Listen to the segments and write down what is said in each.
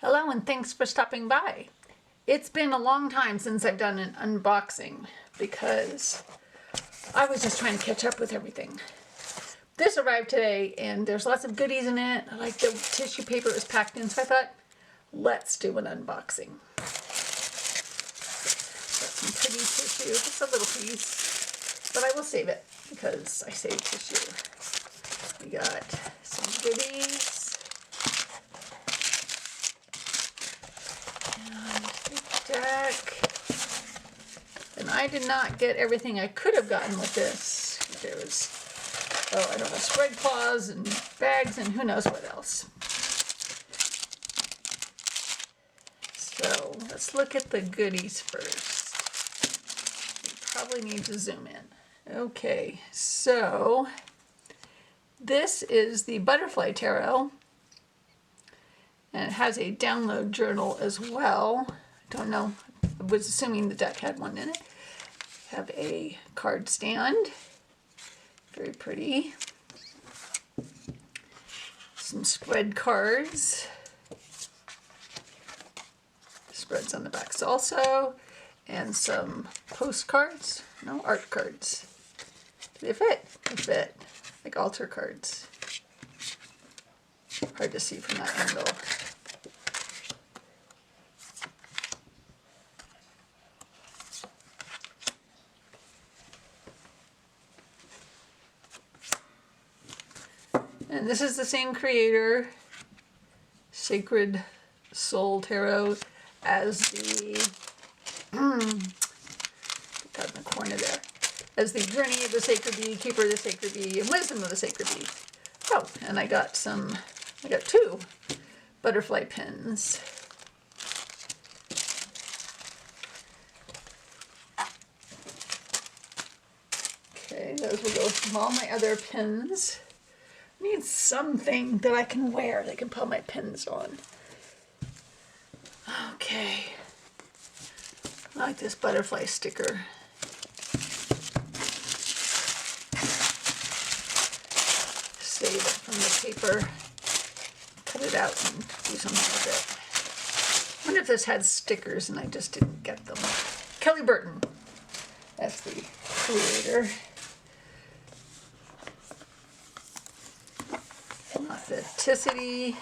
Hello and thanks for stopping by. It's been a long time since I've done an unboxing because I was just trying to catch up with everything. This arrived today and there's lots of goodies in it. I like the tissue paper it was packed in, so I thought, let's do an unboxing. Got some pretty tissue, just a little piece, but I will save it because I save tissue. We got some goodies. Deck. And I did not get everything I could have gotten with this. There was, I don't know, spread claws and bags and who knows what else. So let's look at the goodies first. We probably need to zoom in. Okay, so this is the Butterfly Tarot. And it has a download journal as well. Don't know, I was assuming the deck had one in it. Have a card stand, very pretty. Some spread cards. Spreads on the backs also. And some postcards, no, art cards. Do they fit? They fit, like altar cards. Hard to see from that angle. And this is the same creator, Sacred Soul Tarot, as the, got in the corner there, as the Journey of the Sacred Bee, Keeper of the Sacred Bee, and Wisdom of the Sacred Bee. Oh, and I got two butterfly pins. Okay, those will go with all my other pins. I need something that I can wear that I can put my pins on. Okay. I like this butterfly sticker. Save it from the paper. Cut it out and do something with it. I wonder if this had stickers and I just didn't get them. Kelly Burton. That's the creator. Authenticity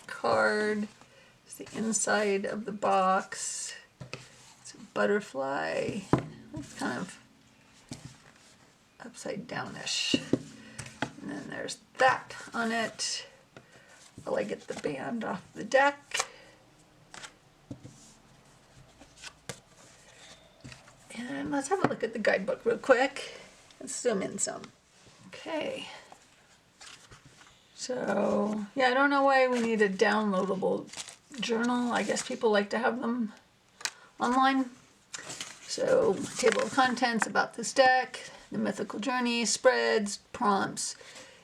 card. It's the inside of the box. It's a butterfly. It's kind of upside downish. And then there's that on it. While I get the band off the deck. And let's have a look at the guidebook real quick. Let's zoom in some. Okay. So, yeah, I don't know why we need a downloadable journal. I guess people like to have them online. So, table of contents about this deck, the mythical journey, spreads, prompts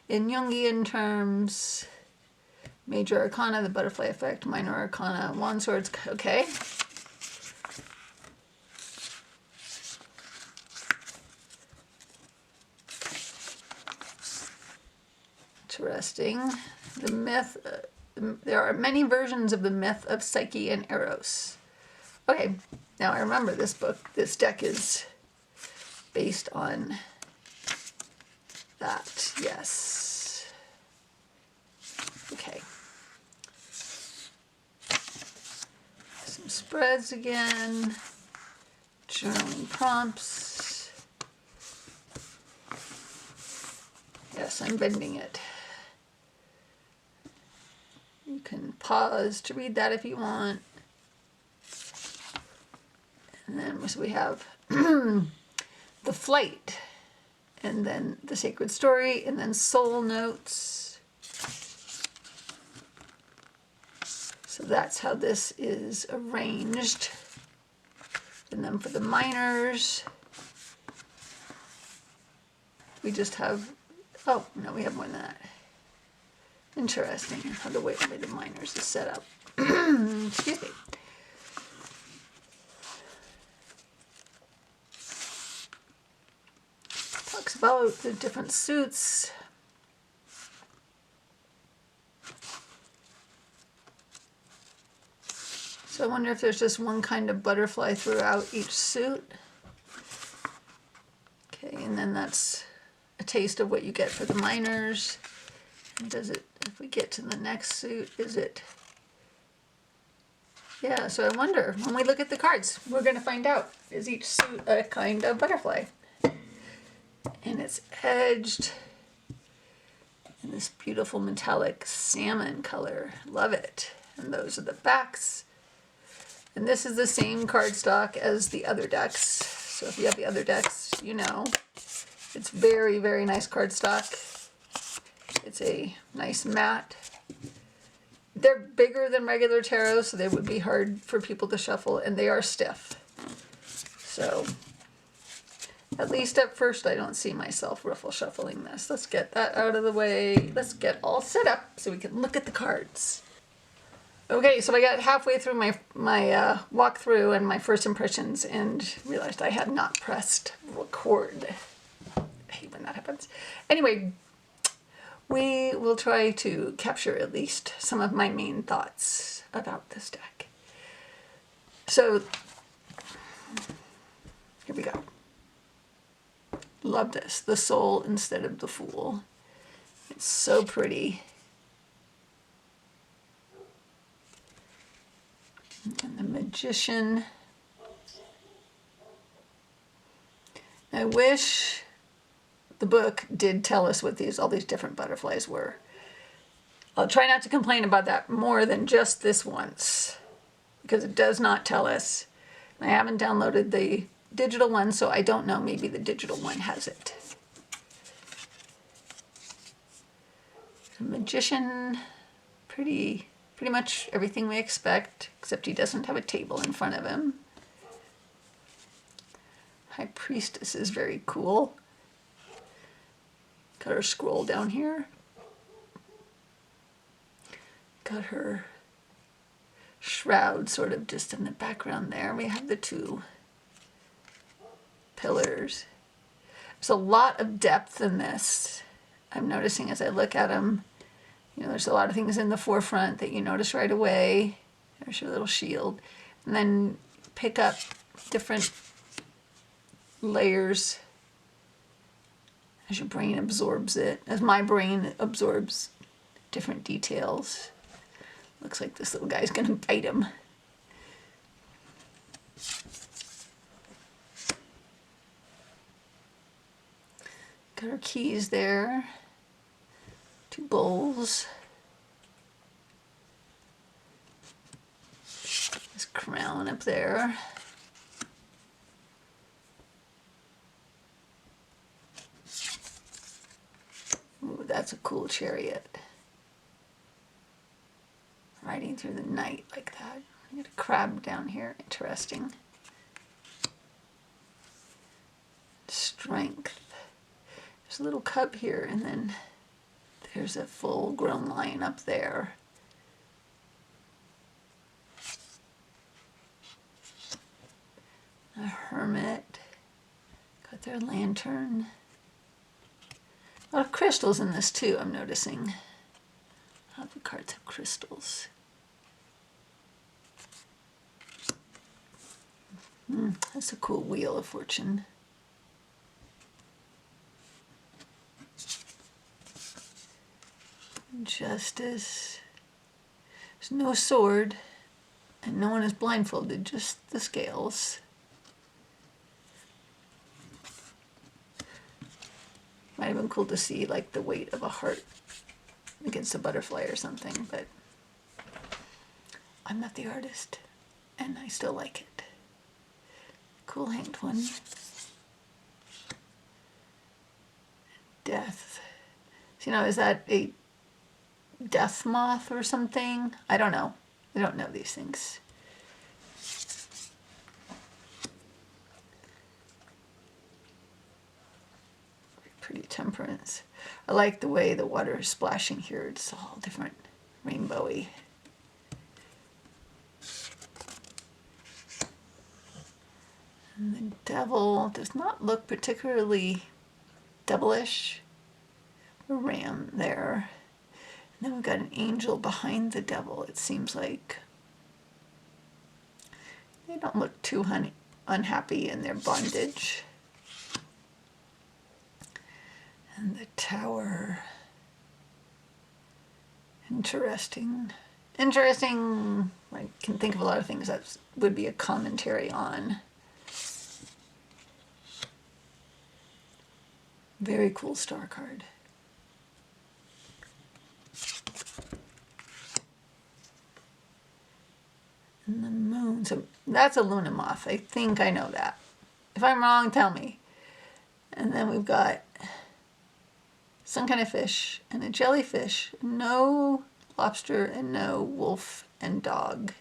in Jungian terms, major arcana, the butterfly effect, minor arcana, wand swords, okay. Interesting. The myth, there are many versions of the myth of Psyche and Eros. Okay, now I remember this book. This deck is based on that, yes. Okay. Some spreads again. Journaling prompts. Yes, I'm bending it. You can pause to read that if you want. And then so we have the flight, and then the sacred story, and then soul notes. So that's how this is arranged. And then for the minors, we just have, oh, no, we have more than that. Interesting how the way the minors is set up. Excuse me. Talks about the different suits. So I wonder if there's just one kind of butterfly throughout each suit. Okay, and then that's a taste of what you get for the minors. And does it, if we get to the next suit, is it? Yeah, so I wonder, when we look at the cards, we're going to find out, is each suit a kind of butterfly? And it's edged in this beautiful metallic salmon color. Love it. And those are the backs. And this is the same cardstock as the other decks. So if you have the other decks, you know. It's very, very nice cardstock. It's a nice matte. They're bigger than regular tarot, so they would be hard for people to shuffle, and they are stiff. So, at least at first, I don't see myself ruffle shuffling this. Let's get that out of the way. Let's get all set up so we can look at the cards. Okay, so I got halfway through my walkthrough and my first impressions and realized I had not pressed record. I hate when that happens. Anyway, we will try to capture at least some of my main thoughts about this deck. So, here we go. Love this. The Soul instead of the Fool. It's so pretty. And the Magician. I wish the book did tell us what all these different butterflies were. I'll try not to complain about that more than just this once, because it does not tell us. I haven't downloaded the digital one, so I don't know. Maybe the digital one has it. The Magician, pretty much everything we expect, except he doesn't have a table in front of him. High Priestess is very cool. Got her scroll down here. Got her shroud sort of just in the background there. We have the two pillars. There's a lot of depth in this. I'm noticing as I look at them, you know, there's a lot of things in the forefront that you notice right away. There's your little shield. And then pick up different layers as your brain absorbs it, as my brain absorbs different details. Looks like this little guy's gonna bite him. Got our keys there. Two bowls. This crown up there. Ooh, that's a cool chariot. Riding through the night like that. I got a crab down here. Interesting. Strength. There's a little cub here, and then there's a full-grown lion up there. A hermit. Got their lantern. A lot of crystals in this too, I'm noticing. A lot of the cards have crystals. That's a cool Wheel of Fortune. Justice. There's no sword, and no one is blindfolded, just the scales. Might have been cool to see like the weight of a heart against a butterfly or something, but I'm not the artist, and I still like it. Cool hanged one. Death. So, you know, is that a death moth or something? I don't know. I don't know these things. Pretty temperance. I like the way the water is splashing here. It's all different, rainbowy. And the devil does not look particularly devilish. A ram there. And then we've got an angel behind the devil, it seems like. They don't look too unhappy in their bondage. And the tower. Interesting. Interesting. I can think of a lot of things that would be a commentary on. Very cool star card. And the moon. So that's a Luna moth. I think I know that. If I'm wrong, tell me. And then we've got some kind of fish and a jellyfish. No lobster and no wolf and dog.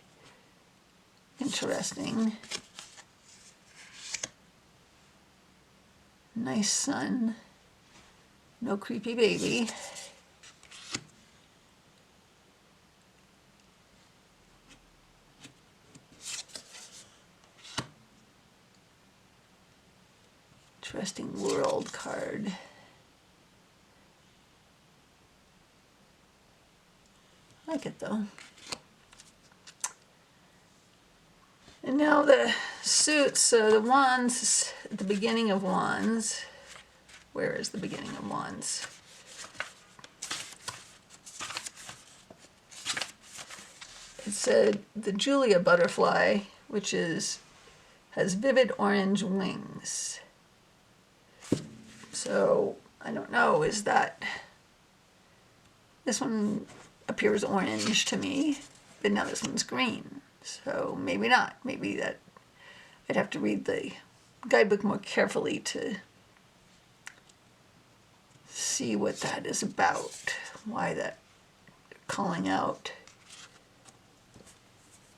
Interesting. Nice sun. No creepy baby. Interesting world card. I like it though. And now the suits, so the wands, at the beginning of wands. Where is the beginning of wands? It said the Julia butterfly, which has vivid orange wings. So I don't know, is that, this one appears orange to me, but now this one's green. So maybe not. Maybe that I'd have to read the guidebook more carefully to see what that is about. Why that calling out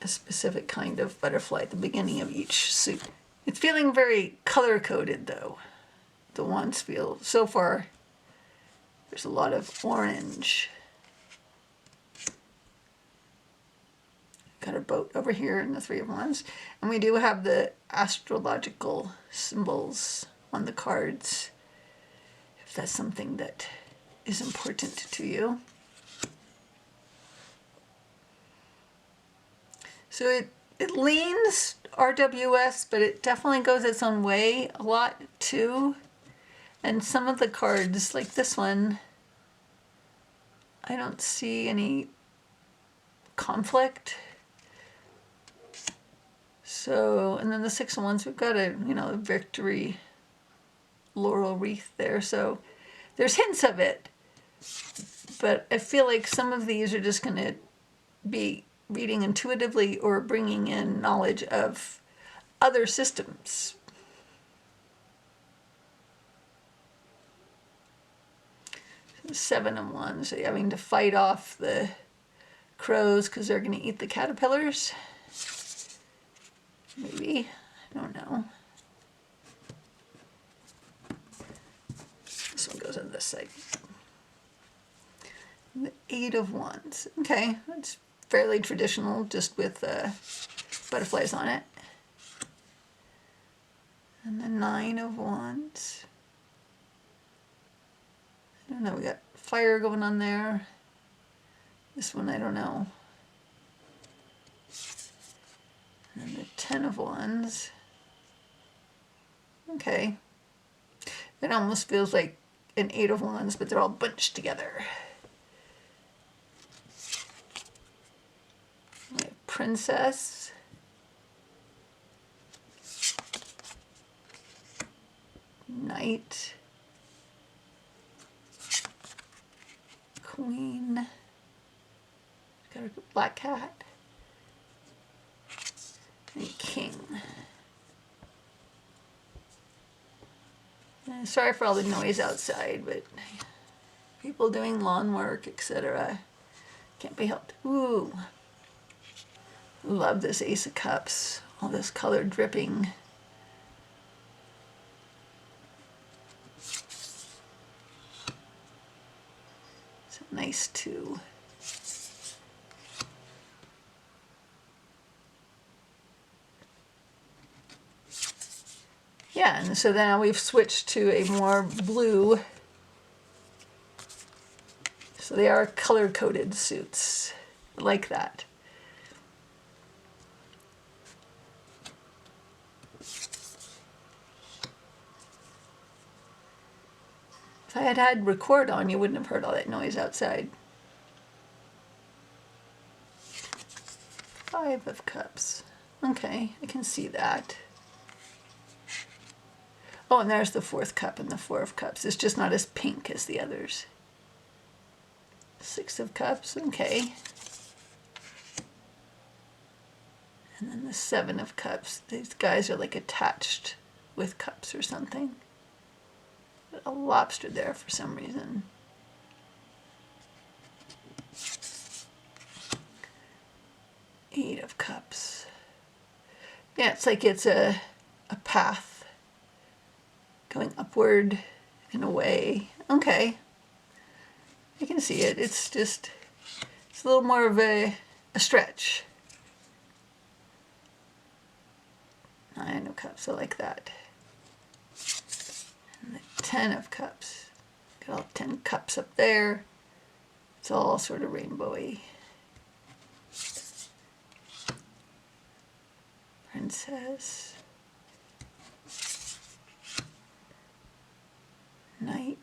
a specific kind of butterfly at the beginning of each suit. It's feeling very color-coded though. The wands feel, so far, there's a lot of orange. Got a boat over here in the Three of Wands. And we do have the astrological symbols on the cards, if that's something that is important to you. So it leans RWS, but it definitely goes its own way a lot too. And some of the cards, like this one, I don't see any conflict. So, and then the Six of Wands, we've got a, a victory laurel wreath there. So there's hints of it, but I feel like some of these are just going to be reading intuitively or bringing in knowledge of other systems. Seven of Wands, so you're having to fight off the crows because they're going to eat the caterpillars. Maybe. I don't know. This one goes on this side. The Eight of Wands. Okay, that's fairly traditional, just with butterflies on it. And the Nine of Wands. I don't know, we got fire going on there. This one, I don't know. And the Ten of Wands. Okay. It almost feels like an Eight of Wands, but they're all bunched together. Princess. Knight. Queen. Got a black cat. And King. Sorry for all the noise outside, but people doing lawn work, etc. Can't be helped. Ooh. Love this Ace of Cups. All this color dripping. It's nice too. Yeah, and so now we've switched to a more blue. So they are color-coded suits. I like that. I had had record on, you wouldn't have heard all that noise outside. 5 of Cups. Okay, I can see that. Oh, and there's the 4th cup and the 4 of Cups. It's just not as pink as the others. 6 of Cups, okay. And then the 7 of Cups. These guys are like attached with cups or something. A lobster there for some reason. 8 of Cups. Yeah, it's like it's a path going upward in a way. Okay. I can see it. It's just, it's a little more of a stretch. 9 of Cups, I like that. And the 10 of Cups. Got all 10 cups up there. It's all sort of rainbowy. Princess. Knight.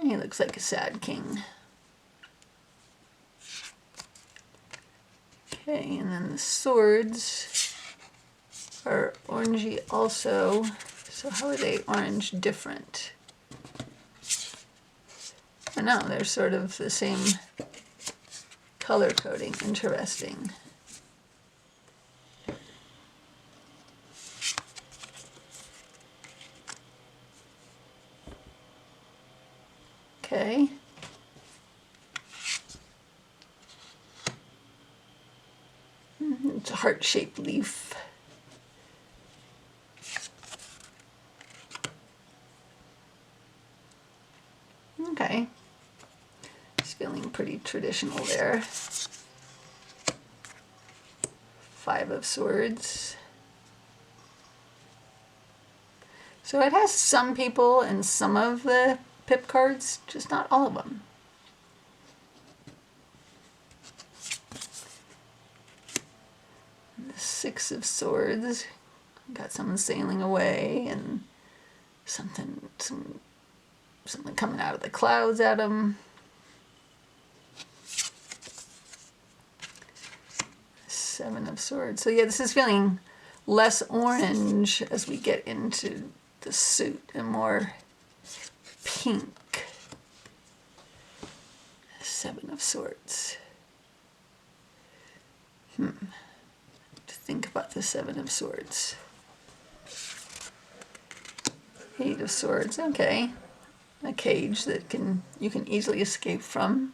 He looks like a sad king. Okay, and then the swords are orangey also. So how are they orange different? I know, they're sort of the same color coding. Interesting. Okay. It's a heart-shaped leaf. Okay. It's feeling pretty traditional there. 5 of Swords. So it has some people and some of the pip cards, just not all of them. The 6 of Swords. Got someone sailing away and something coming out of the clouds at him. 7 of Swords. So yeah, this is feeling less orange as we get into the suit and more pink. 7 of Swords. To think about the 7 of Swords. 8 of Swords, okay. A cage that you can easily escape from.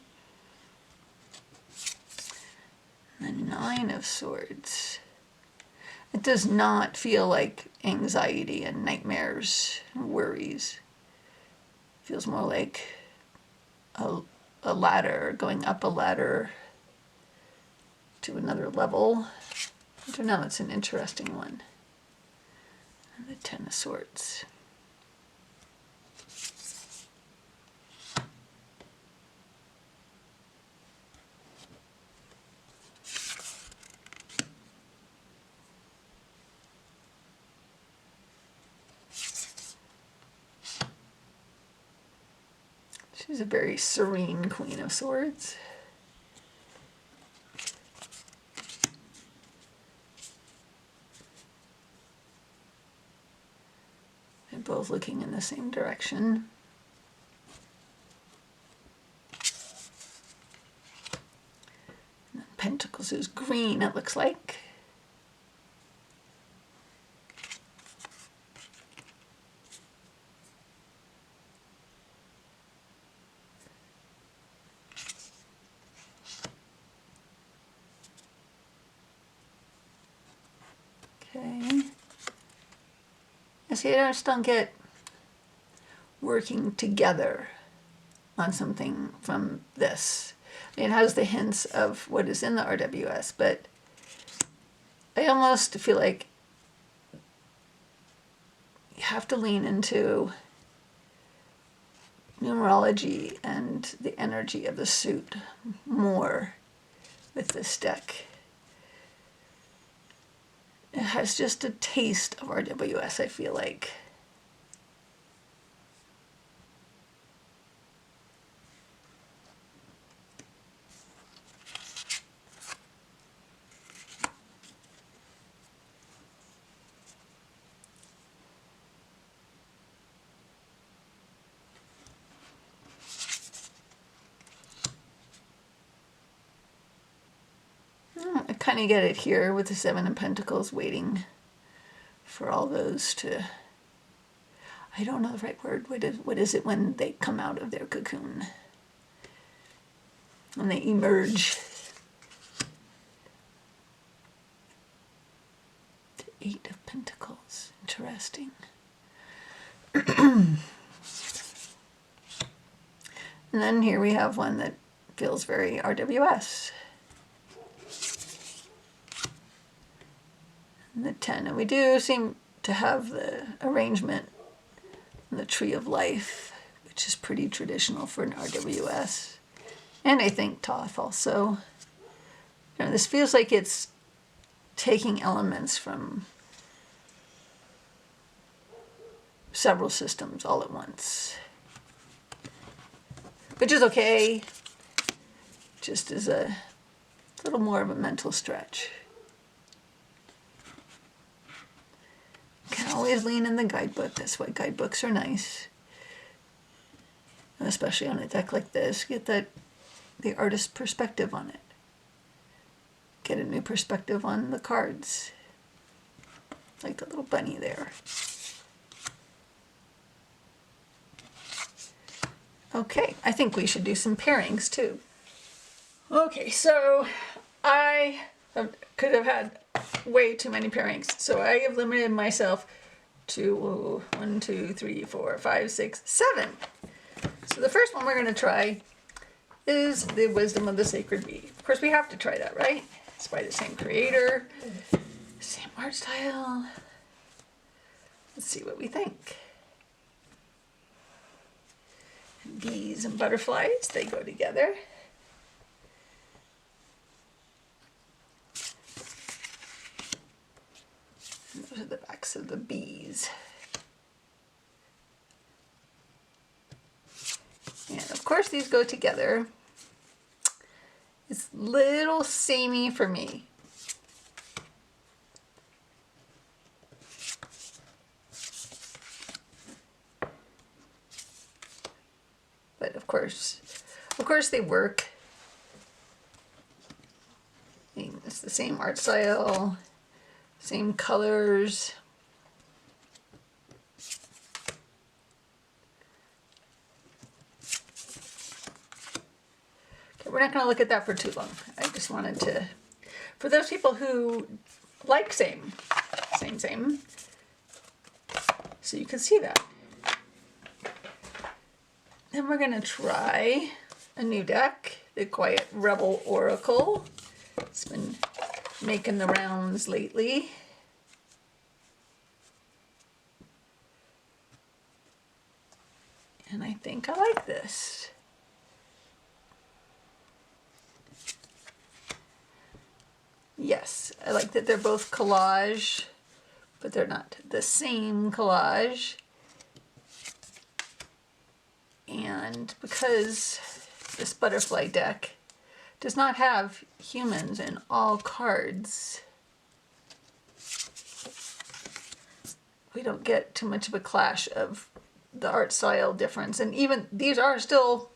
The 9 of Swords. It does not feel like anxiety and nightmares and worries. It feels more like a ladder, going up a ladder to another level. I don't know, it's an interesting one. And the 10 of Swords. She's a very serene Queen of Swords. They're both looking in the same direction. And Pentacles is green, it looks like. Okay. I see, I just don't get working together on something from this. I mean, it has the hints of what is in the RWS, but I almost feel like you have to lean into numerology and the energy of the suit more with this deck. It has just a taste of RWS, I feel like. I kind of get it here with the Seven of Pentacles, waiting for all those to, I don't know the right word, what is it when they come out of their cocoon? When they emerge. The Eight of Pentacles, interesting. And then here we have one that feels very RWS. And the 10, and we do seem to have the arrangement in the Tree of Life, which is pretty traditional for an RWS. And I think Thoth also. You know, this feels like it's taking elements from several systems all at once. Which is okay, just as a little more of a mental stretch. Can always lean in the guidebook. That's why guidebooks are nice. And especially on a deck like this, get the artist's perspective on it. Get a new perspective on the cards. Like the little bunny there. Okay, I think we should do some pairings too. Okay, so I could have had way too many pairings, so I have limited myself to 1, 2, 3, 4, 5, 6, 7. So the first one we're going to try is the Wisdom of the Sacred Bee. Of course, we have to try that, right? It's by the same creator, same art style. Let's see what we think. Bees and butterflies, they go together. And those are the backs of the bees. And of course these go together. It's a little samey for me. But of course they work. I mean, it's the same art style, same colors. Okay, we're not going to look at that for too long. I just wanted to, for those people who like same, so you can see that. Then we're going to try a new deck, the Quiet Rebel Oracle. It's been making the rounds lately. And I think I like this. Yes, I like that they're both collage, but they're not the same collage. And because this butterfly deck does not have humans in all cards, we don't get too much of a clash of the art style difference. And even these are still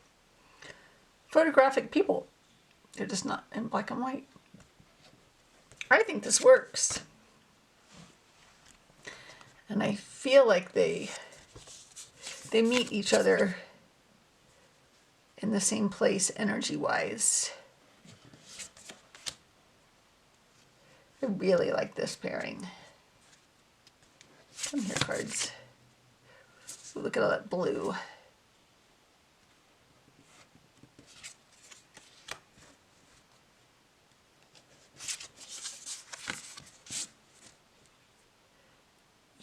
photographic people. They're just not in black and white. I think this works. And I feel like they meet each other in the same place energy-wise. I really like this pairing. Come here, cards. Ooh, look at all that blue.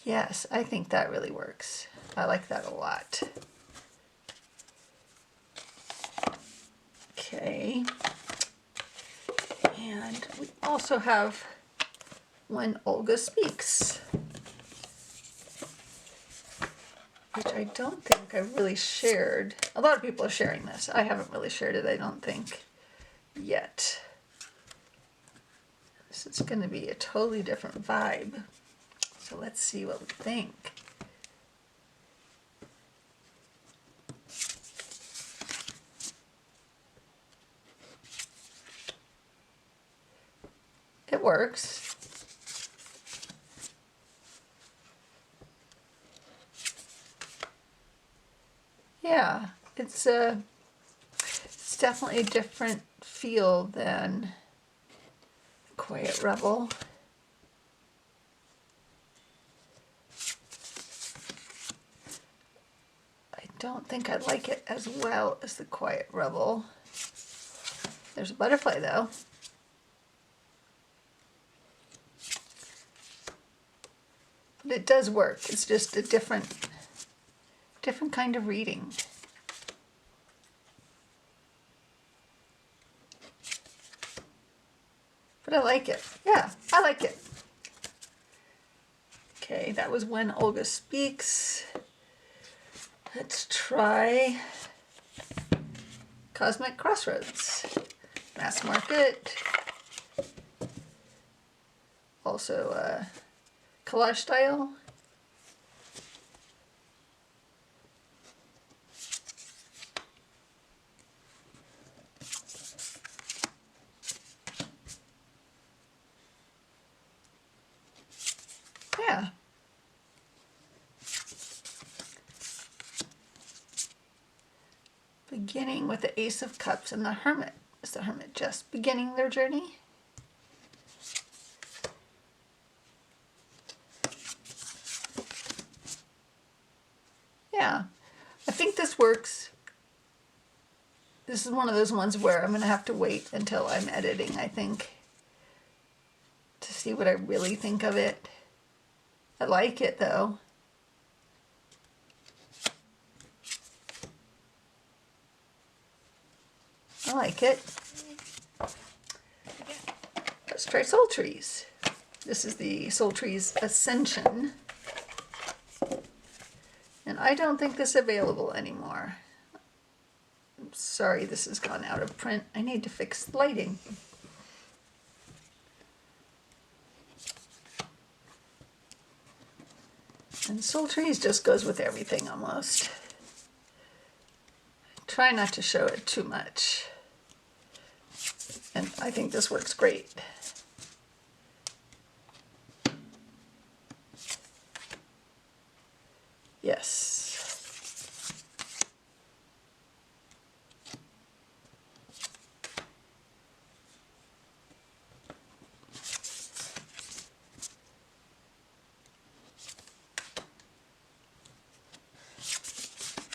Yes, I think that really works. I like that a lot. Okay. And we also have When Olga Speaks, which I don't think I really shared. A lot of people are sharing this. I haven't really shared it, I don't think, yet. So it's going to be a totally different vibe. So let's see what we think. It works. Yeah, it's definitely a different feel than Quiet Rebel. I don't think I'd like it as well as the Quiet Rebel. There's a butterfly though. But it does work. It's just a different kind of reading. But I like it. Yeah, I like it. Okay, that was When Olga Speaks. Let's try Cosmic Crossroads. Mass Market. Also collage style. Yeah. Beginning with the Ace of Cups and the Hermit. Is the Hermit just beginning their journey? Yeah, I think this works. This is one of those ones where I'm going to have to wait until I'm editing, I think, to see what I really think of it. I like it though. I like it. Let's try Soul Trees. This is the Soul Trees Ascension. And I don't think this is available anymore. I'm sorry this has gone out of print. I need to fix the lighting. And Soul Trees just goes with everything almost. Try not to show it too much. And I think this works great. Yes.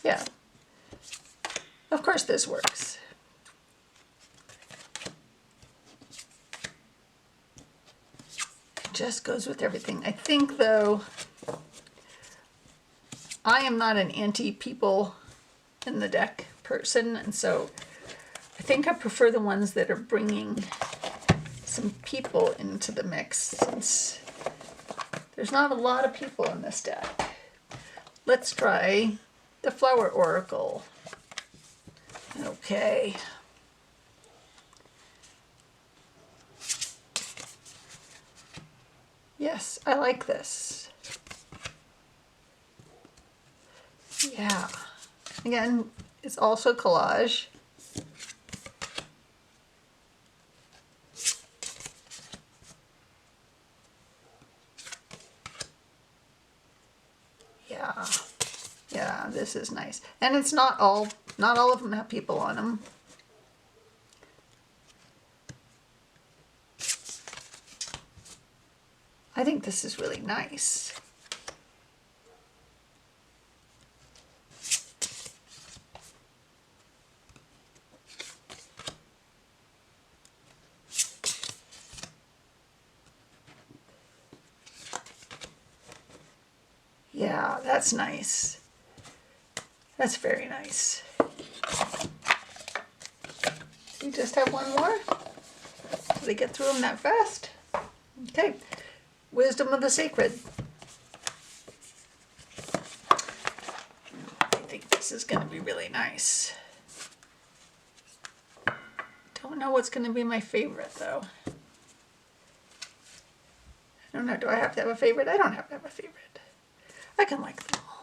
Yeah. Of course this works. It just goes with everything. I think though, I am not an anti-people in the deck person, and so I think I prefer the ones that are bringing some people into the mix, since there's not a lot of people in this deck. Let's try the Flower Oracle. Okay. Yes, I like this. Yeah. Again, it's also collage. Yeah. Yeah, this is nice. And it's not all of them have people on them. I think this is really nice. Yeah, that's nice. That's very nice. We just have one more. Did I get through them that fast? Okay. Wisdom of the Sacred. I think this is going to be really nice. Don't know what's going to be my favorite though. I don't know. Do I have to have a favorite? I don't have to have a favorite. I can like them all.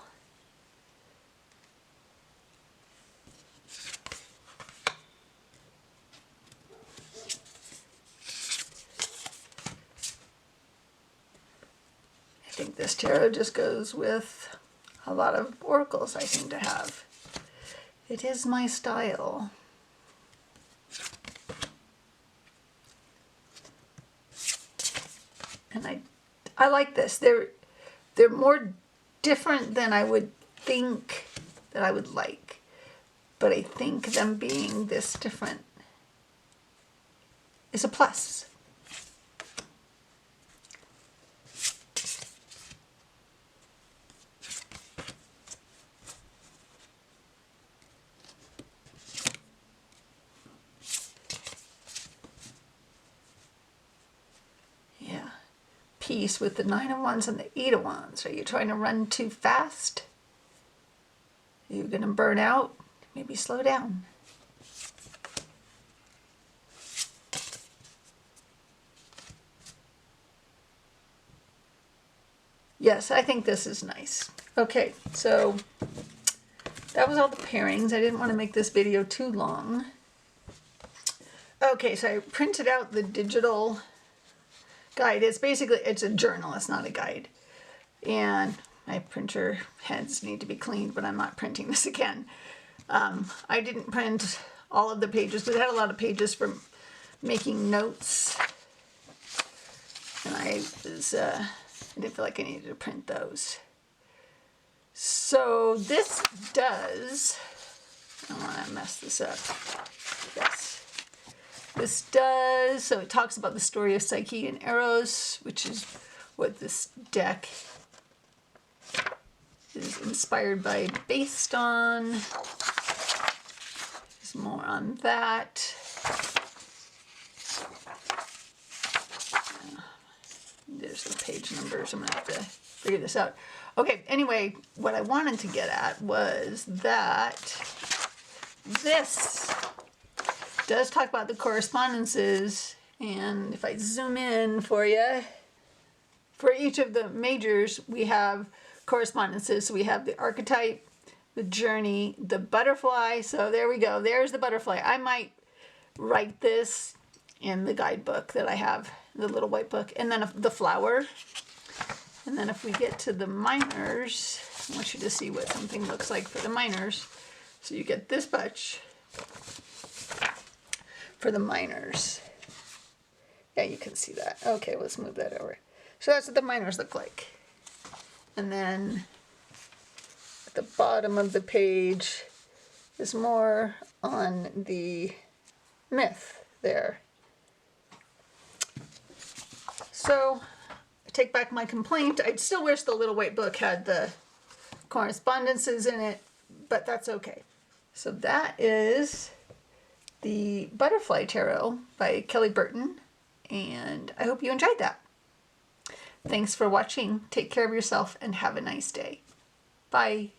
I think this tarot just goes with a lot of oracles I seem to have. It is my style. And I like this. They're more different than I would think that I would like. But I think them being this different is a plus. Peace with the 9 of Wands and the 8 of Wands. Are you trying to run too fast? Are you going to burn out? Maybe slow down. Yes, I think this is nice. Okay, so that was all the pairings. I didn't want to make this video too long. Okay, so I printed out the digital guide. It's a journal, it's not a guide. And my printer heads need to be cleaned, but I'm not printing this again. I didn't print all of the pages, but it had a lot of pages for making notes. And I didn't feel like I needed to print those. So this does, I don't want to mess this up. Yes. This does, so it talks about the story of Psyche and Eros, which is what this deck is inspired by, based on. There's more on that. There's the page numbers. I'm going to have to figure this out. Okay, anyway, what I wanted to get at was that this does talk about the correspondences, and if I zoom in for you, for each of the majors we have correspondences. So we have the archetype, the journey, the butterfly. So there we go, there's the butterfly. I might write this in the guidebook that I have, the little white book, and then the flower. And then if we get to the minors, I want you to see what something looks like for the minors. So you get this much for the minors. Yeah, you can see that. Okay, let's move that over. So that's what the minors look like. And then at the bottom of the page is more on the myth there. So I take back my complaint. I still wish the little white book had the correspondences in it, but that's okay. So that is the Butterfly Tarot by Kelly Burton, and I hope you enjoyed that. Thanks for watching. Take care of yourself and have a nice day. Bye.